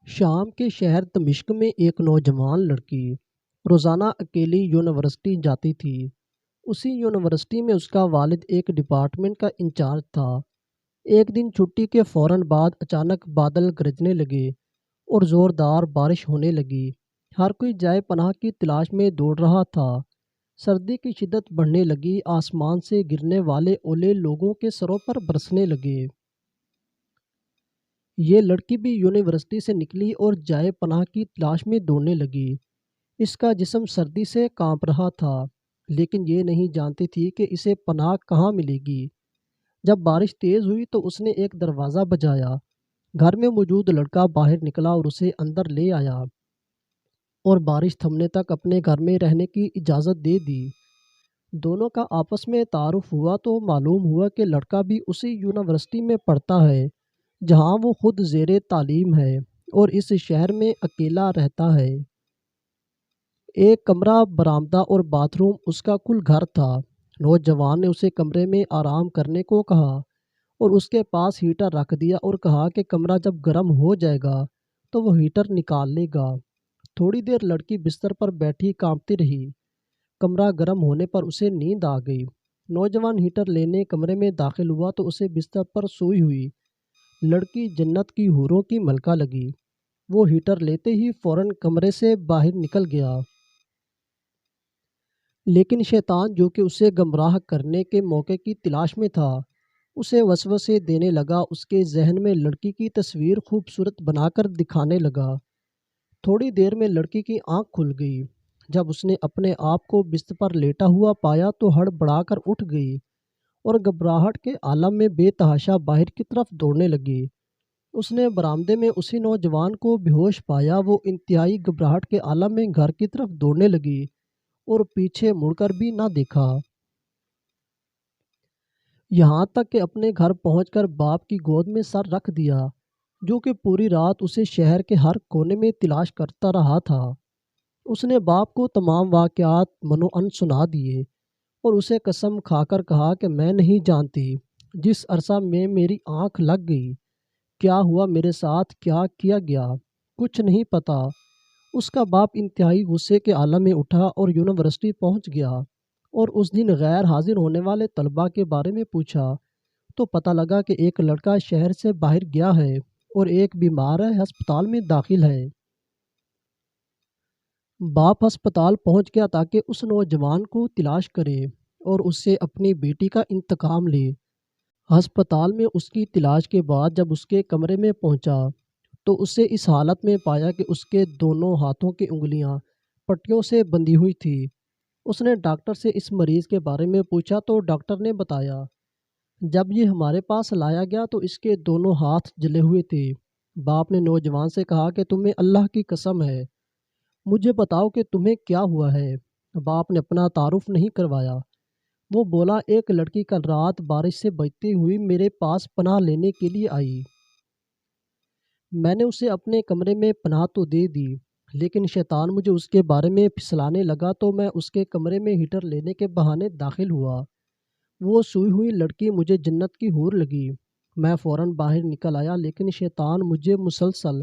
شام کے شہر دمشق میں ایک نوجوان لڑکی روزانہ اکیلی یونیورسٹی جاتی تھی۔ اسی یونیورسٹی میں اس کا والد ایک ڈپارٹمنٹ کا انچارج تھا۔ ایک دن چھٹی کے فوراً بعد اچانک بادل گرجنے لگے اور زوردار بارش ہونے لگی۔ ہر کوئی جائے پناہ کی تلاش میں دوڑ رہا تھا۔ سردی کی شدت بڑھنے لگی، آسمان سے گرنے والے اولے لوگوں کے سروں پر برسنے لگے۔ یہ لڑکی بھی یونیورسٹی سے نکلی اور جائے پناہ کی تلاش میں دوڑنے لگی۔ اس کا جسم سردی سے کانپ رہا تھا، لیکن یہ نہیں جانتی تھی کہ اسے پناہ کہاں ملے گی۔ جب بارش تیز ہوئی تو اس نے ایک دروازہ بجایا۔ گھر میں موجود لڑکا باہر نکلا اور اسے اندر لے آیا اور بارش تھمنے تک اپنے گھر میں رہنے کی اجازت دے دی۔ دونوں کا آپس میں تعارف ہوا تو معلوم ہوا کہ لڑکا بھی اسی یونیورسٹی میں پڑھتا ہے جہاں وہ خود زیر تعلیم ہے اور اس شہر میں اکیلا رہتا ہے۔ ایک کمرہ، برآمدہ اور باتھ روم اس کا کل گھر تھا۔ نوجوان نے اسے کمرے میں آرام کرنے کو کہا اور اس کے پاس ہیٹر رکھ دیا اور کہا کہ کمرہ جب گرم ہو جائے گا تو وہ ہیٹر نکال لے گا۔ تھوڑی دیر لڑکی بستر پر بیٹھی کانپتی رہی۔ کمرہ گرم ہونے پر اسے نیند آ گئی۔ نوجوان ہیٹر لینے کمرے میں داخل ہوا تو اسے بستر پر سوئی ہوئی لڑکی جنت کی حوروں کی ملکہ لگی۔ وہ ہیٹر لیتے ہی فوراً کمرے سے باہر نکل گیا، لیکن شیطان جو کہ اسے گمراہ کرنے کے موقع کی تلاش میں تھا اسے وسوسے دینے لگا۔ اس کے ذہن میں لڑکی کی تصویر خوبصورت بنا کر دکھانے لگا۔ تھوڑی دیر میں لڑکی کی آنکھ کھل گئی۔ جب اس نے اپنے آپ کو بستر پر لیٹا ہوا پایا تو ہڑبڑا کر اٹھ گئی اور گھبراہٹ کے عالم میں بے تحاشا باہر کی طرف دوڑنے لگی۔ اس نے برآمدے میں اسی نوجوان کو بے ہوش پایا۔ وہ انتہائی گھبراہٹ کے عالم میں گھر کی طرف دوڑنے لگی اور پیچھے مڑ کر بھی نہ دیکھا، یہاں تک کہ اپنے گھر پہنچ کر باپ کی گود میں سر رکھ دیا، جو کہ پوری رات اسے شہر کے ہر کونے میں تلاش کرتا رہا تھا۔ اس نے باپ کو تمام واقعات منوعن سنا دیے اور اسے قسم کھا کر کہا کہ میں نہیں جانتی جس عرصہ میں میری آنکھ لگ گئی کیا ہوا میرے ساتھ، کیا کیا گیا، کچھ نہیں پتا۔ اس کا باپ انتہائی غصے کے عالم میں اٹھا اور یونیورسٹی پہنچ گیا اور اس دن غیر حاضر ہونے والے طلباء کے بارے میں پوچھا تو پتہ لگا کہ ایک لڑکا شہر سے باہر گیا ہے اور ایک بیمار ہے، ہسپتال میں داخل ہے۔ باپ ہسپتال پہنچ گیا تاکہ اس نوجوان کو تلاش کرے اور اس سے اپنی بیٹی کا انتقام لے۔ ہسپتال میں اس کی تلاش کے بعد جب اس کے کمرے میں پہنچا تو اسے اس حالت میں پایا کہ اس کے دونوں ہاتھوں کی انگلیاں پٹیوں سے بندھی ہوئی تھی۔ اس نے ڈاکٹر سے اس مریض کے بارے میں پوچھا تو ڈاکٹر نے بتایا جب یہ ہمارے پاس لایا گیا تو اس کے دونوں ہاتھ جلے ہوئے تھے۔ باپ نے نوجوان سے کہا کہ تمہیں اللہ کی قسم ہے، مجھے بتاؤ کہ تمہیں کیا ہوا ہے۔ باپ نے اپنا تعارف نہیں کروایا۔ وہ بولا ایک لڑکی کل رات بارش سے بچتی ہوئی میرے پاس پناہ لینے کے لیے آئی۔ میں نے اسے اپنے کمرے میں پناہ تو دے دی، لیکن شیطان مجھے اس کے بارے میں پھسلانے لگا تو میں اس کے کمرے میں ہیٹر لینے کے بہانے داخل ہوا۔ وہ سوئی ہوئی لڑکی مجھے جنت کی حور لگی۔ میں فوراً باہر نکل آیا، لیکن شیطان مجھے مسلسل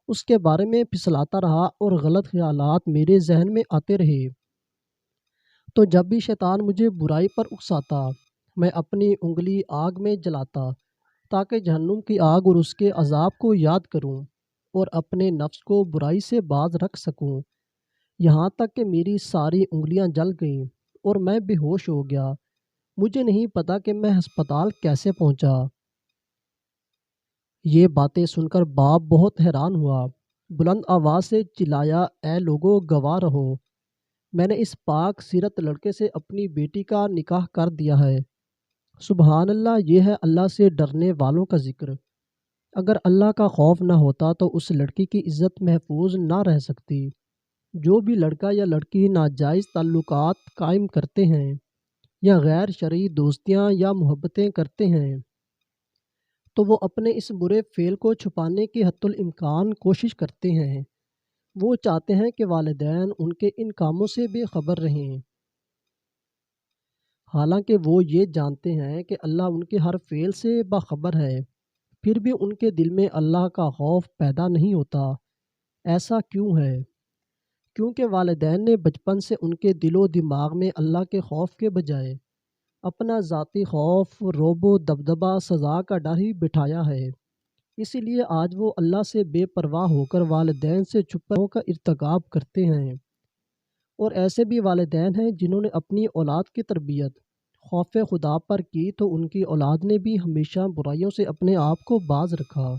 اس کے بارے میں پھسلاتا رہا اور غلط خیالات میرے ذہن میں آتے رہے۔ تو جب بھی شیطان مجھے برائی پر اکساتا میں اپنی انگلی آگ میں جلاتا تاکہ جہنم کی آگ اور اس کے عذاب کو یاد کروں اور اپنے نفس کو برائی سے باز رکھ سکوں، یہاں تک کہ میری ساری انگلیاں جل گئیں اور میں بے ہوش ہو گیا۔ مجھے نہیں پتا کہ میں ہسپتال کیسے پہنچا۔ یہ باتیں سن کر باپ بہت حیران ہوا۔ بلند آواز سے چلایا، اے لوگو گواہ رہو، میں نے اس پاک سیرت لڑکے سے اپنی بیٹی کا نکاح کر دیا ہے۔ سبحان اللہ، یہ ہے اللہ سے ڈرنے والوں کا ذکر۔ اگر اللہ کا خوف نہ ہوتا تو اس لڑکی کی عزت محفوظ نہ رہ سکتی۔ جو بھی لڑکا یا لڑکی ناجائز تعلقات قائم کرتے ہیں یا غیر شرعی دوستیاں یا محبتیں کرتے ہیں تو وہ اپنے اس برے فعل کو چھپانے کی حتی الامکان کوشش کرتے ہیں۔ وہ چاہتے ہیں کہ والدین ان کے ان کاموں سے بے خبر رہیں، حالانکہ وہ یہ جانتے ہیں کہ اللہ ان کے ہر فعل سے باخبر ہے۔ پھر بھی ان کے دل میں اللہ کا خوف پیدا نہیں ہوتا۔ ایسا کیوں ہے؟ کیونکہ والدین نے بچپن سے ان کے دل و دماغ میں اللہ کے خوف کے بجائے اپنا ذاتی خوف، رعب و دبدبہ، سزا کا ڈر ہی بٹھایا ہے۔ اسی لیے آج وہ اللہ سے بے پرواہ ہو کر والدین سے چھپوں کا ارتکاب کرتے ہیں۔ اور ایسے بھی والدین ہیں جنہوں نے اپنی اولاد کی تربیت خوف خدا پر کی تو ان کی اولاد نے بھی ہمیشہ برائیوں سے اپنے آپ کو باز رکھا۔